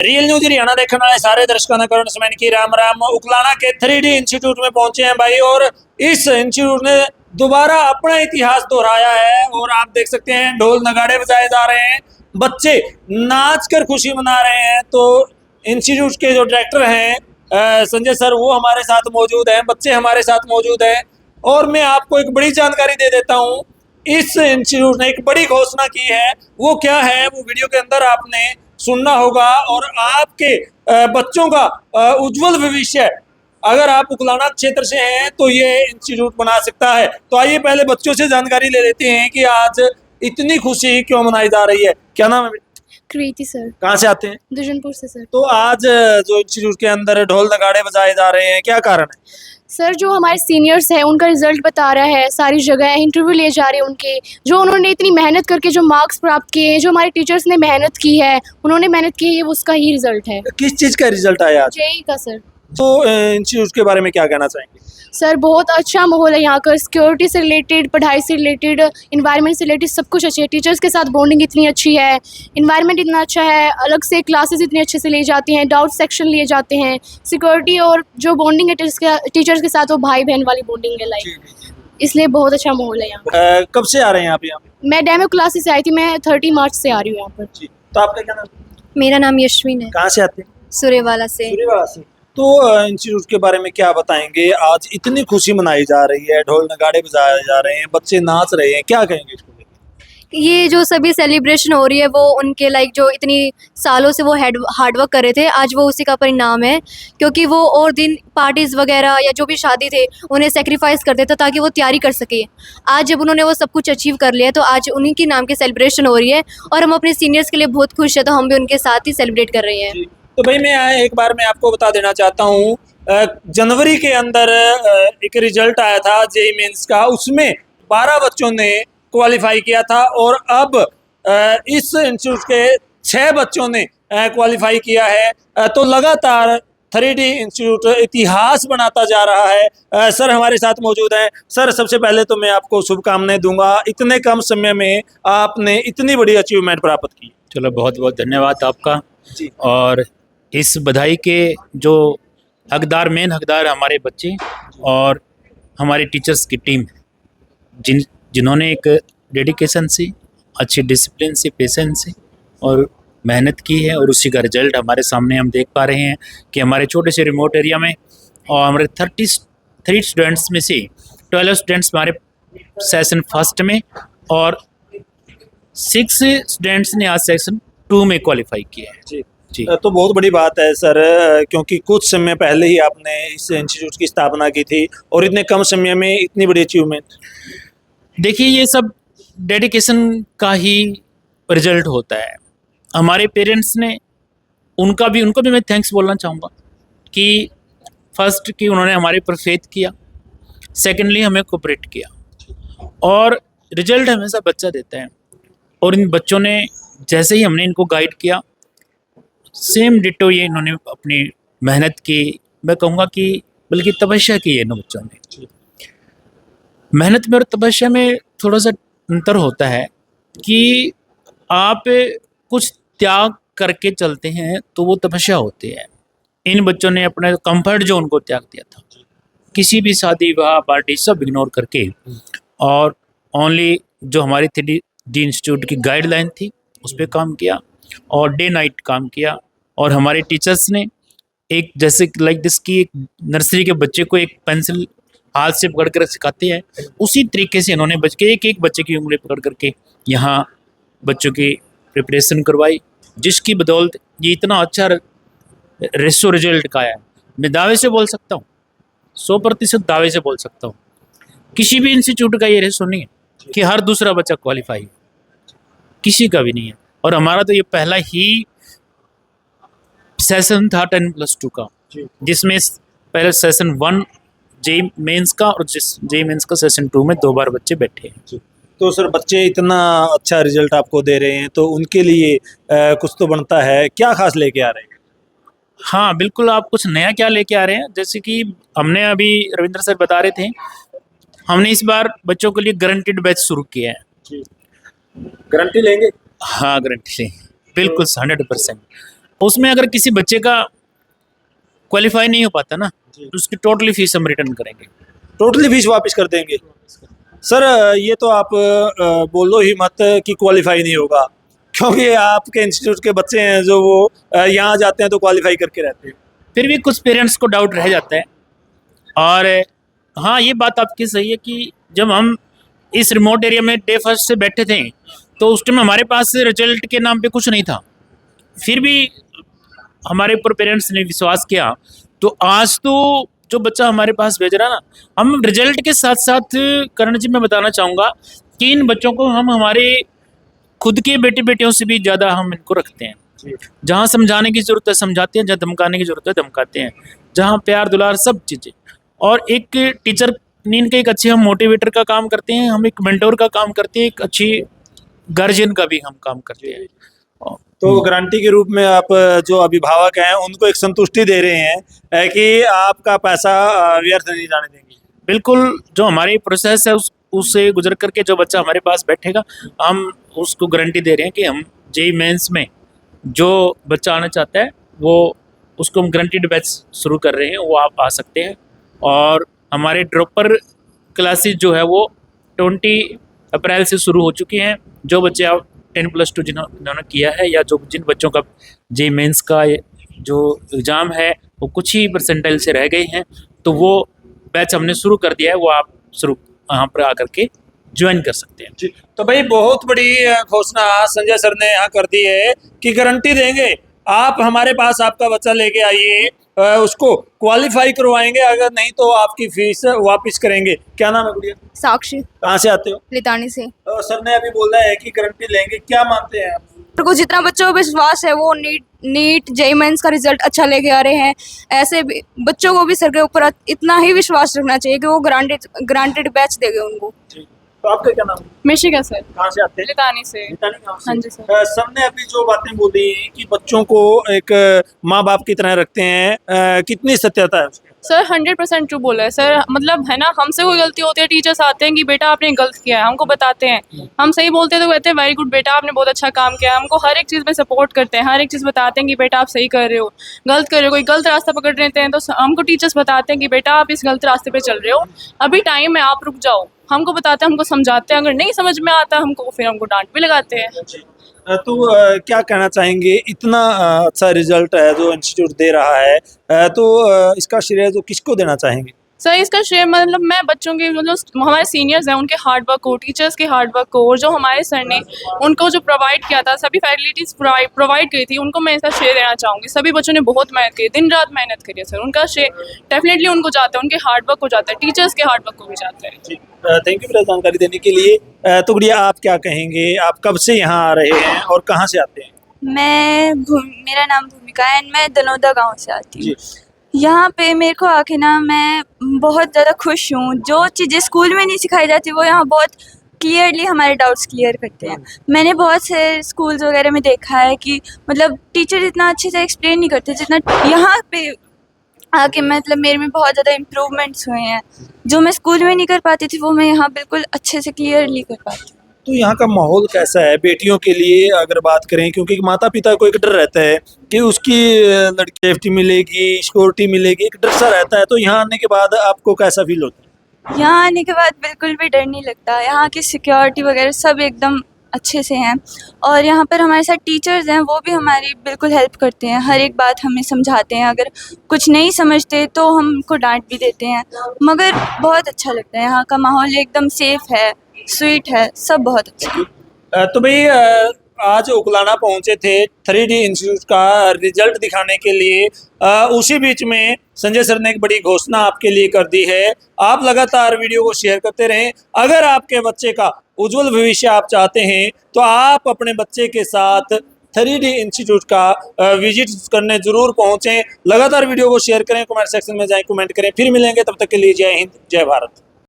Real news Haryana देखने वाले सारे दर्शकों ने करुण समैन की राम राम। उकलाना के 3D इंस्टीट्यूट में पहुंचे हैं भाई, और इस इंस्टीट्यूट ने दोबारा अपना इतिहास दोहराया है। और आप देख सकते हैं ढोल नगाड़े बजाए जा रहे हैं, बच्चे नाच कर खुशी मना रहे हैं। तो इंस्टीट्यूट के जो डायरेक्टर हैं संजय सर, वो हमारे साथ मौजूद हैं, बच्चे हमारे साथ मौजूद हैं। और मैं आपको एक बड़ी जानकारी दे देता हूँ, इस इंस्टीट्यूट ने एक बड़ी घोषणा की है। वो क्या है वो वीडियो के अंदर आपने सुनना होगा। और आपके बच्चों का उज्जवल भविष्य अगर आप उकलाना क्षेत्र से हैं तो ये इंस्टीट्यूट बना सकता है। तो आइए पहले बच्चों से जानकारी ले लेते हैं कि आज इतनी खुशी क्यों मनाई जा रही है। क्या नाम है? कृति सर। कहाँ से आते हैं? दुजनपुर से सर। तो आज जो इंस्टीट्यूट के अंदर ढोल नगाड़े बजाए जा रहे हैं, क्या कारण है? सर जो हमारे सीनियर्स हैं उनका रिजल्ट बता रहा है, सारी जगह इंटरव्यू ले जा रहे हैं उनके, जो उन्होंने इतनी मेहनत करके जो मार्क्स प्राप्त किए हैं, जो हमारे टीचर्स ने मेहनत की है, उन्होंने मेहनत की है, ये उसका ही रिजल्ट है। किस चीज का रिजल्ट आया आज? जेईई का सर। तो इंस्टीट्यूट के बारे में क्या कहना चाहेंगे? सर बहुत अच्छा माहौल है यहाँ का, सिक्योरिटी से रिलेटेड, पढ़ाई से रिलेटेड, इन्वायरमेंट से रिलेटेड सब कुछ अच्छी है। टीचर्स के साथ बॉन्डिंग इतनी अच्छी है, इन्वायरमेंट इतना अच्छा है, अलग से क्लासेस इतने अच्छे से लिए जाते हैं, डाउट सेक्शन लिए जाते हैं, सिक्योरिटी और जो बॉन्डिंग है टीचर्स के साथ वो भाई बहन वाली बॉन्डिंग है लाइक, इसलिए बहुत अच्छा माहौल है यहाँ। कब से आ रहे हैं आप यहाँ पे? मैं डेमो क्लासेस से आई थी, मैं 30 मार्च से आ रही हूँ यहाँ पर। तो आपका क्या नाम? मेरा नाम यशविन है, कहाँ से आते हैं? सूर्यवाला से। सूर्यवाला से। तो इंस्टीट्यूट के बारे में क्या बताएंगे? आज इतनी खुशी मनाई जा रही है, ढोल नगाड़े बजाए जा रहे हैं, बच्चे नाच रहे हैं, क्या कहेंगे इसको लेकर? ये जो सभी सेलिब्रेशन हो रही है वो उनके लाइक जो इतनी सालों से वो हार्डवर्क कर रहे थे, आज वो उसी का परिणाम है। क्योंकि वो और दिन पार्टीज़ वगैरह या जो भी शादी थे उन्हें सेक्रीफाइस करते थे ताकि वो तैयारी कर सके। आज जब उन्होंने वो सब कुछ अचीव कर लिया तो आज उन्हीं के नाम की सेलिब्रेशन हो रही है और हम अपने सीनियर्स के लिए बहुत खुश है, तो हम भी उनके साथ ही सेलिब्रेट कर रहे हैं। तो भाई मैं एक बार मैं आपको बता देना चाहता हूँ, जनवरी के अंदर एक रिजल्ट आया था जेईई मेंस का, उसमें 12 बच्चों ने क्वालिफाई किया था। और अब इस इंस्टीट्यूट के 6 बच्चों ने क्वालिफाई किया है। तो लगातार 3D इंस्टीट्यूट इतिहास बनाता जा रहा है। सर हमारे साथ मौजूद हैं। सर सबसे पहले तो मैं आपको शुभकामनाएं दूंगा, इतने कम समय में आपने इतनी बड़ी अचीवमेंट प्राप्त की। चलो बहुत बहुत धन्यवाद आपका जी। और इस बधाई के जो हकदार, मेन हकदार हमारे बच्चे और हमारी टीचर्स की टीम है, जिन्होंने एक डेडिकेशन से, अच्छी डिसिप्लिन से, पेशेंस से और मेहनत की है। और उसी का रिजल्ट हमारे सामने हम देख पा रहे हैं कि हमारे छोटे से रिमोट एरिया में और हमारे 33 स्टूडेंट्स में से 12 स्टूडेंट्स हमारे सेशन फर्स्ट में और 6 स्टूडेंट्स ने आज सेशन 2 में क्वालिफाई किया है। जी जी। तो बहुत बड़ी बात है सर, क्योंकि कुछ समय पहले ही आपने इस इंस्टीट्यूट की स्थापना की थी और इतने कम समय में इतनी बड़ी अचीवमेंट। देखिए ये सब डेडिकेशन का ही रिजल्ट होता है। हमारे पेरेंट्स ने उनको भी मैं थैंक्स बोलना चाहूँगा कि फर्स्ट कि उन्होंने हमारे ऊपर फेथ किया, सेकेंडली हमें कोऑपरेट किया और रिजल्ट हमेशा बच्चा देता है। और इन बच्चों ने जैसे ही हमने इनको गाइड किया, सेम डिटो ये इन्होंने अपनी मेहनत की, मैं कहूँगा कि बल्कि तपस्या की है इन बच्चों ने। मेहनत में और तपस्या में थोड़ा सा अंतर होता है कि आप कुछ त्याग करके चलते हैं तो वो तपस्या होती है। इन बच्चों ने अपने कंफर्ट जोन को त्याग दिया था, किसी भी शादी विवाह पार्टी सब इग्नोर करके, और ओनली जो हमारी 3D इंस्टीट्यूट की गाइडलाइन थी उस पर काम किया और डे नाइट काम किया। और हमारे टीचर्स ने एक जैसे लाइक दिस की एक नर्सरी के बच्चे को एक पेंसिल हाथ से पकड़ कर सिखाते हैं, उसी तरीके से इन्होंने एक बच्चे की उंगली पकड़ करके यहाँ बच्चों की प्रिपरेशन करवाई, जिसकी बदौलत ये इतना अच्छा रेसो रिजल्ट का आया है। मैं दावे से बोल सकता हूँ, 100% दावे से बोल सकता हूँ, किसी भी इंस्टीट्यूट का ये रेसो नहीं है कि हर दूसरा बच्चा क्वालिफाई है, किसी का भी नहीं है। और हमारा तो ये पहला ही सेशन था 10+2 का, जिसमें पहले सेशन 1 जेईई मेंस का और जेईई मेंस का सेशन 2 में 2 बार बच्चे बैठे हैं। तो सर बच्चे इतना अच्छा रिजल्ट आपको दे रहे हैं तो उनके लिए कुछ तो बनता है, क्या खास लेके आ रहे हैं? हाँ बिल्कुल, आप कुछ नया क्या लेके आ रहे हैं? जैसे कि हमने अभी रविंद्र सर बता रहे थे, हमने इस बार बच्चों के लिए गारंटीड बैच शुरू किया है। गारंटी लेंगे? हाँ गारंटी लेंगे, बिल्कुल 100%। उसमें अगर किसी बच्चे का क्वालिफाई नहीं हो पाता ना, जी। तो उसकी टोटली फीस हम रिटर्न करेंगे। टोटली फीस वापस कर देंगे। सर ये तो आप बोलो ही मत कि क्वालिफाई नहीं होगा, क्योंकि आपके इंस्टीट्यूट के बच्चे हैं जो वो यहाँ जाते हैं तो क्वालिफाई करके रहते हैं। फिर भी कुछ पेरेंट्स को डाउट रह जाता है। और हाँ, ये बात आपकी सही है कि जब हम इस रिमोट एरिया में डे फर्स्ट से बैठे थे तो उस टाइम हमारे पास रिजल्ट के नाम पे कुछ नहीं था, फिर भी हमारे ऊपर पेरेंट्स ने विश्वास किया। तो आज तो जो बच्चा हमारे पास भेज रहा है ना, हम रिजल्ट के साथ साथ करण जी मैं बताना चाहूँगा कि इन बच्चों को हम हमारे खुद के बेटे बेटियों से भी ज़्यादा हम इनको रखते हैं। जहाँ समझाने की ज़रूरत है समझाते हैं, जहाँ धमकाने की ज़रूरत है धमकाते हैं, जहाँ प्यार दुलार सब चीज़ें। और एक टीचर नींद के एक अच्छे हम मोटिवेटर का काम करते हैं, हम एक मेंटोर का काम करते हैं, एक अच्छी गार्जियन का भी हम काम करते हैं। तो गारंटी के रूप में आप जो अभिभावक हैं उनको एक संतुष्टि दे रहे हैं कि आपका पैसा व्यर्थ नहीं जाने देंगे। बिल्कुल, जो हमारी प्रोसेस है उससे गुजर करके जो बच्चा हमारे पास बैठेगा, हम उसको गारंटी दे रहे हैं कि हम जेईई मेंस में जो बच्चा आना चाहता है वो उसको हम गारंटीड बैच शुरू कर रहे हैं, वो आप आ सकते हैं। और हमारे ड्रॉपर क्लासेस जो है वो 20 अप्रैल से शुरू हो चुकी हैं। जो बच्चे आप 10+2 जिन्होंने किया है, या जो जिन बच्चों का जेईई मेंस का जो एग्ज़ाम है वो कुछ ही परसेंटाइल से रह गए हैं, तो वो बैच हमने शुरू कर दिया है, वो आप शुरू यहाँ पर आकर के ज्वाइन कर सकते हैं। जी, तो भाई बहुत बड़ी घोषणा संजय सर ने यहाँ कर दी है कि गारंटी देंगे, आप हमारे पास आपका बच्चा लेके आइए, उसको क्वालिफाई करवाएंगे, अगर नहीं तो आपकी फीस वापस करेंगे। क्या नाम है गुड़िया? साक्षी, कहाँ से आते हो? लितानी से। सर ने अभी बोला है कि गारंटी लेंगे, क्या मानते हैं आप? मेरे को जितना बच्चों को विश्वास है वो नीट जेईई मेंस का रिजल्ट अच्छा लेके आ रहे हैं, ऐसे भी बच्चों को भी सर के ऊपर इतना ही विश्वास रखना चाहिए कि वो ग्रांटेड बैच देंगे उनको। तो आपका क्या नाम है? मिशिका सर, कहाँ से आते हैं? लितानी से। मिताली गाँव से? हाँ जी सर। सर ने अभी जो बातें बोली कि बच्चों को एक माँ बाप की तरह रखते हैं, कितनी सत्यता है उसकी? सर 100% ट्रू बोला है सर। मतलब है ना, हमसे कोई गलती होती है, टीचर्स आते हैं कि बेटा आपने गलत किया है, हमको बताते हैं, हम सही बोलते हैं तो कहते हैं वेरी गुड बेटा आपने बहुत अच्छा काम किया है, हमको हर एक चीज़ में सपोर्ट करते हैं, हर एक चीज़ बताते हैं कि बेटा आप सही कर रहे हो, गलत कर रहे हो, कोई गलत रास्ता पकड़ लेते हैं तो हमको टीचर्स बताते हैं कि बेटा आप इस गलत रास्ते पे चल रहे हो, अभी टाइम है, आप रुक जाओ। हमको बताते हैं, हमको समझाते हैं, अगर नहीं समझ में आता हमको फिर हमको डांट भी लगाते हैं। तो क्या कहना चाहेंगे, इतना अच्छा रिजल्ट है जो इंस्टीट्यूट दे रहा है, तो इसका श्रेय जो किसको देना चाहेंगे? सर इसका श्रेय मतलब मैं बच्चों के जो हमारे सीनियर्स हैं उनके हार्ड वर्क को, टीचर्स के हार्ड वर्क को, और जो हमारे सर ने उनको जो प्रोवाइड किया था, सभी फैसिलिटीज़ प्रोवाइड की थी, उनको मैं इसका श्रेय देना चाहूँगी। सभी बच्चों ने बहुत मेहनत की, दिन रात मेहनत करी है सर, उनका श्रेय डेफिनेटली उनको जाता है, उनके हार्ड वर्क को जाता है, टीचर्स के हार्ड वर्क को भी जाता है। थैंक यू फॉर जानकारी देने के लिए। तो गुड़िया आप क्या कहेंगे, आप कब से यहाँ आ रहे हैं और कहाँ से आते हैं? मेरा नाम भूमिका है, मैं दनौदा गांव से आती जी। हूँ। यहाँ पे मेरे को आके ना मैं बहुत ज़्यादा खुश हूँ। जो चीज़ें स्कूल में नहीं सिखाई जाती वो यहाँ बहुत क्लियरली हमारे डाउट्स क्लियर करते हैं। मैंने बहुत से स्कूल्स वगैरह में देखा है कि मतलब टीचर इतना अच्छे से एक्सप्लेन नहीं करते जितना यहाँ पे आके मतलब मेरे में बहुत ज़्यादा इम्प्रूवमेंट्स हुए हैं। जो मैं स्कूल में नहीं कर पाती थी वो मैं यहाँ बिल्कुल अच्छे से क्लियरली कर पाती हूँ। तो यहाँ का माहौल कैसा है बेटियों के लिए अगर बात करें, क्योंकि माता पिता को एक डर रहता है कि उसकी लड़की सेफ्टी मिलेगी, सिक्योरिटी मिलेगी, एक डर सा रहता है, तो यहाँ आने के बाद आपको कैसा फील होता है? यहाँ आने के बाद बिल्कुल भी डर नहीं लगता। यहाँ की सिक्योरिटी वगैरह सब एकदम अच्छे से हैं, और यहाँ पर हमारे साथ टीचर्स हैं, वो भी हमारी बिल्कुल हेल्प करते हैं, हर एक बात हमें समझाते हैं, अगर कुछ नहीं समझते तो हमको डांट भी देते हैं। मगर बहुत अच्छा लगता है, यहाँ का माहौल एकदम सेफ है, स्वीट है, सब बहुत अच्छा है। तो भाई आज उकलाना पहुंचे थे 3D इंस्टीट्यूट का रिजल्ट दिखाने के लिए। उसी बीच में संजय सर ने एक बड़ी घोषणा आपके लिए कर दी है। आप लगातार वीडियो को शेयर करते रहें। अगर आपके बच्चे का उज्जवल भविष्य आप चाहते हैं तो आप अपने बच्चे के साथ 3D इंस्टीट्यूट का विजिट करने जरूर पहुंचें। लगातार वीडियो को शेयर करें, कमेंट सेक्शन में जाएं, कमेंट करें। फिर मिलेंगे, तब तक के लिए जय हिंद, जय भारत।